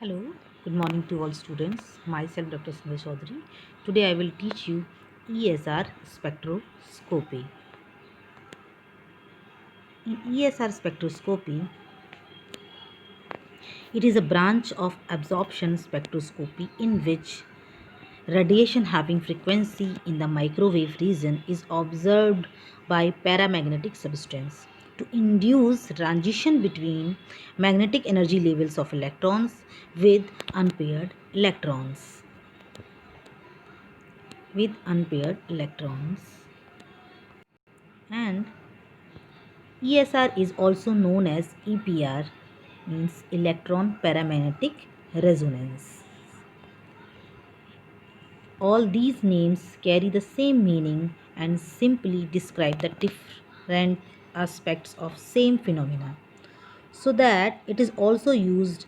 Hello, good morning to all students. Myself Dr. Sundar Chaudhary. Today I will teach you ESR spectroscopy. In ESR spectroscopy, it is a branch of absorption spectroscopy in which radiation having frequency in the microwave region is observed by paramagnetic substance to induce transition between magnetic energy levels of electrons with unpaired electrons. And ESR is also known as EPR, means electron paramagnetic resonance. All these names carry the same meaning and simply describe the different aspects of same phenomena, so that it is also used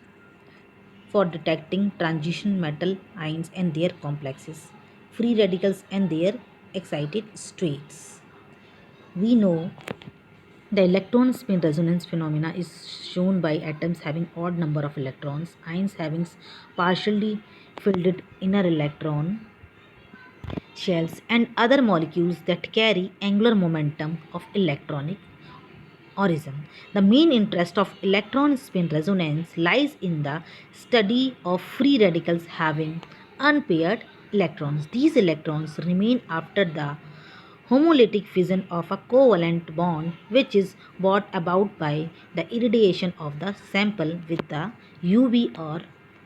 for detecting transition metal ions and their complexes, free radicals and their excited states. We know the electron spin resonance phenomena is shown by atoms having odd number of electrons, ions having partially filled inner electron shells, and other molecules that carry angular momentum of electronic origin. The main interest of electron spin resonance lies in the study of free radicals having unpaired electrons. These electrons remain after the homolytic fission of a covalent bond, which is brought about by the irradiation of the sample with the UV or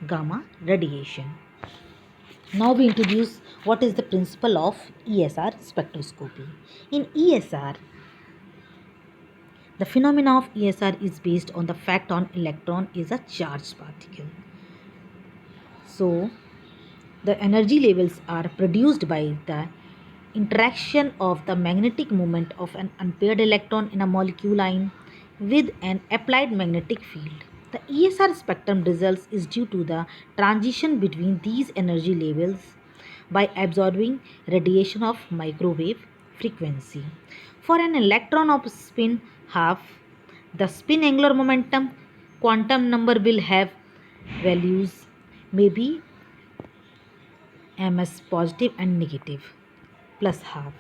gamma radiation. Now we introduce what is the principle of ESR spectroscopy. In ESR, the phenomena of ESR is based on the fact an electron is a charged particle. So, the energy levels are produced by the interaction of the magnetic moment of an unpaired electron in a molecule ion with an applied magnetic field. The ESR spectrum results is due to the transition between these energy levels by absorbing radiation of microwave frequency. For an electron of spin half, the spin angular momentum quantum number will have values maybe ms positive and negative plus half.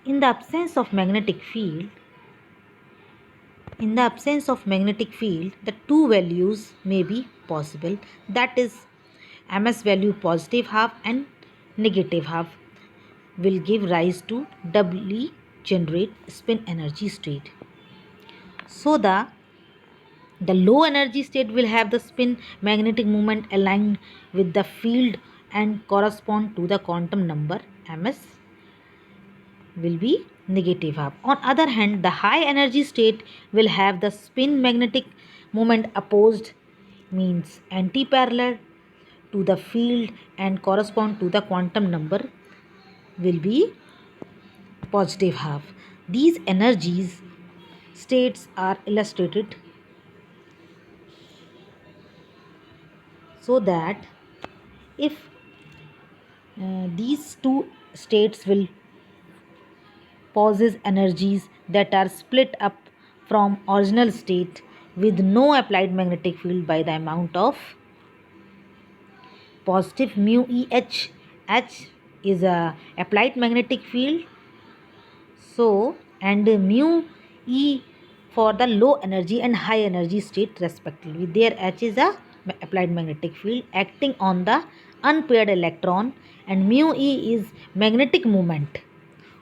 In the absence of magnetic field, the two values may be possible, that is ms value positive half and negative half will give rise to doubly generate spin energy state. So the low energy state will have the spin magnetic moment aligned with the field and correspond to the quantum number ms will be negative half. On other hand, the high energy state will have the spin magnetic moment opposed, means anti-parallel to the field and correspond to the quantum number will be positive half. These energies states are illustrated so that if these two states will possess energies that are split up from original state with no applied magnetic field by the amount of positive mu EH. H is a applied magnetic field, so and mu E for the low energy and high energy state respectively. There H is a applied magnetic field acting on the unpaired electron, and mu E is magnetic moment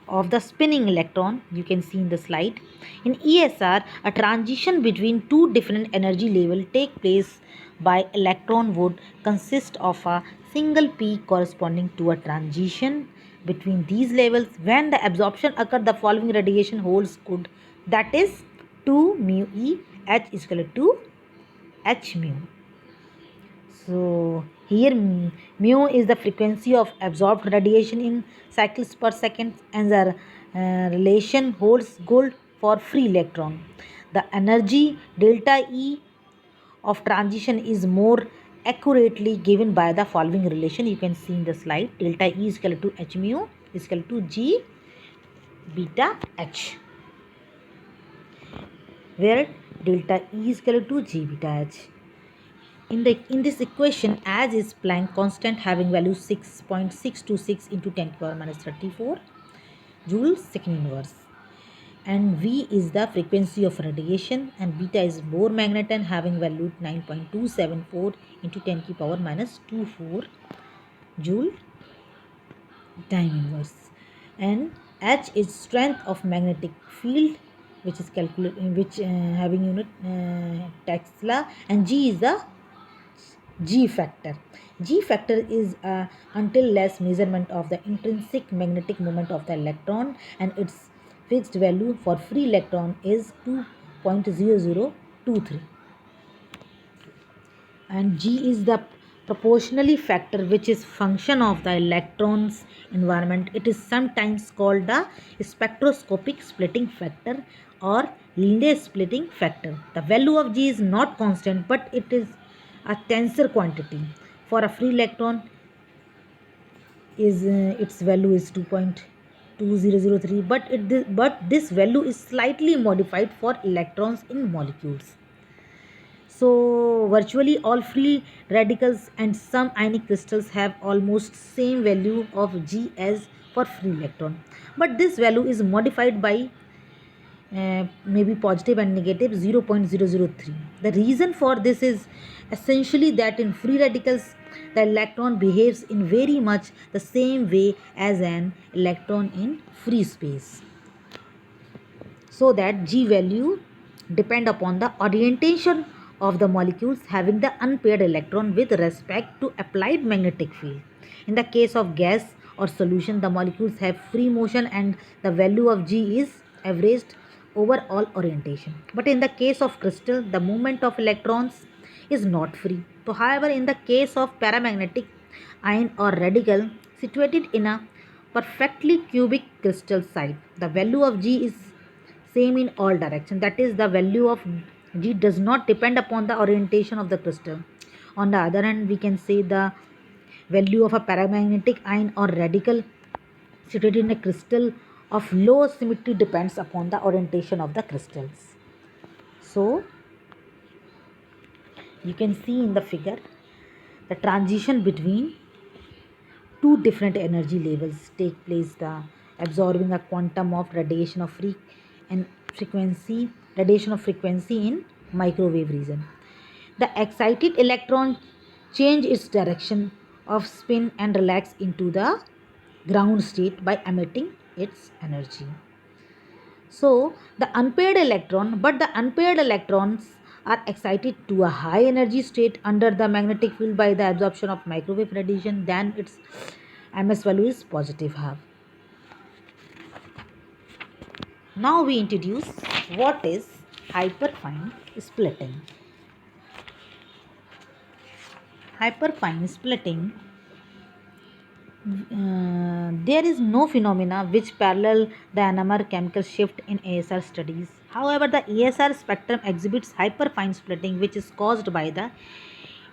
of the spinning electron. You can see in the slide. In ESR, a transition between two different energy level take place by electron would consist of a single peak corresponding to a transition between these levels. When the absorption occur, the following radiation holds good, that is 2 mu E H is equal to H mu. So here mu is the frequency of absorbed radiation in cycles per second, and the relation holds good for free electron. The energy delta E of transition is more accurately given by the following relation. You can see in the slide. Delta E is equal to H mu is equal to G beta H, where delta E is equal to G beta H. In this equation, as is Planck constant having value 6.626 into 10 to the power minus 34 joules second inverse, and V is the frequency of radiation, and beta is Bohr magnet and having value 9.274 into 10 to the power minus 24 joule time inverse, and H is strength of magnetic field, which is having unit Tesla, and G is the G factor. G factor is a until less measurement of the intrinsic magnetic moment of the electron, and its fixed value for free electron is 2.0023, and G is the proportionally factor which is function of the electron's environment. It is sometimes called the spectroscopic splitting factor or linear splitting factor. The value of G is not constant, but it is a tensor quantity. For a free electron, its value is 2.2003, but this value is slightly modified for electrons in molecules. So virtually all free radicals and some ionic crystals have almost same value of G as for free electron, but this value is modified by maybe positive and negative 0.003. The reason for this is essentially that in free radicals the electron behaves in very much the same way as an electron in free space, so that G value depend upon the orientation of the molecules having the unpaired electron with respect to applied magnetic field. In the case of gas or solution, the molecules have free motion and the value of G is averaged over all orientation. But in the case of crystal, the movement of electrons is not free. So however, in the case of paramagnetic ion or radical situated in a perfectly cubic crystal site, the value of G is same in all directions. That is, the value of G does not depend upon the orientation of the crystal. On the other hand, we can say the value of a paramagnetic ion or radical situated in a crystal of low symmetry depends upon the orientation of the crystals. So you can see in the figure the transition between two different energy levels take place, the absorbing a quantum of radiation of frequency in microwave region. The excited electron change its direction of spin and relax into the ground state by emitting its energy. So the unpaired electrons are excited to a high energy state under the magnetic field by the absorption of microwave radiation. Then its ms value is positive half. Now we introduce what is hyperfine splitting. Hyperfine splitting, there is no phenomena which parallel the NMR chemical shift in ASR studies. However, the ASR spectrum exhibits hyperfine splitting, which is caused by the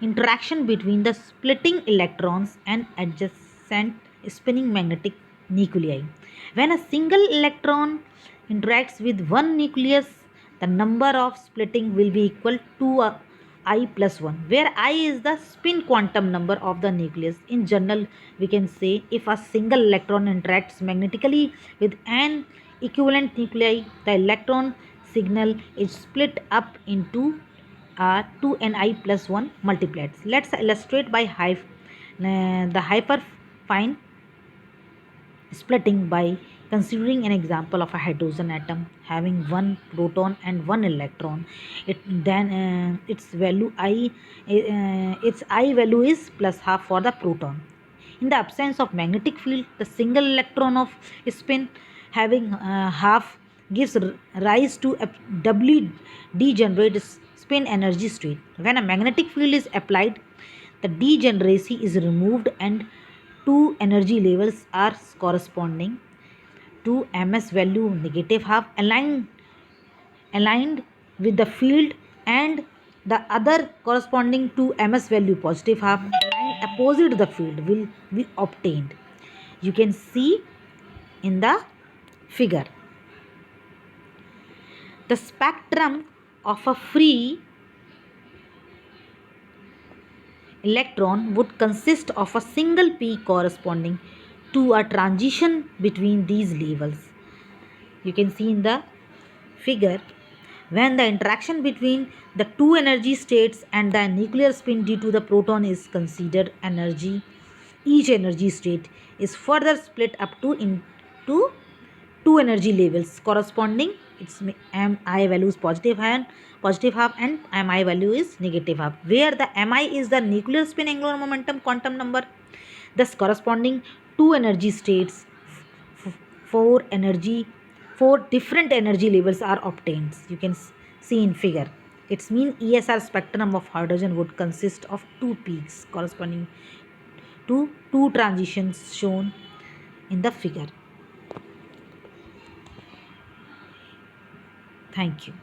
interaction between the splitting electrons and adjacent spinning magnetic nuclei. When a single electron interacts with one nucleus, the number of splitting will be equal to I plus 1, where I is the spin quantum number of the nucleus. In general, we can say if a single electron interacts magnetically with an equivalent nuclei, the electron signal is split up into 2ni plus 1 multiplets. Let's illustrate by the hyperfine splitting by considering an example of a hydrogen atom having one proton and one electron. Its I value is plus half for the proton. In the absence of magnetic field, the single electron of spin having half gives rise to a doubly degenerate spin energy state. When a magnetic field is applied, the degeneracy is removed and two energy levels are corresponding to ms value negative half aligned with the field, and the other corresponding to ms value positive half aligned opposite the field will be obtained. You can see in the figure the spectrum of a free electron would consist of a single peak corresponding to a transition between these levels. You can see in the figure, when the interaction between the two energy states and the nuclear spin due to the proton is considered energy, each energy state is further split up to into two energy levels corresponding. Its mi value is positive half, and mi value is negative half, where the mi is the nuclear spin angular momentum quantum number. Thus corresponding two energy states, four energy, four different energy levels are obtained. You can see in figure. Its mean ESR spectrum of hydrogen would consist of two peaks corresponding to two transitions shown in the figure. Thank you.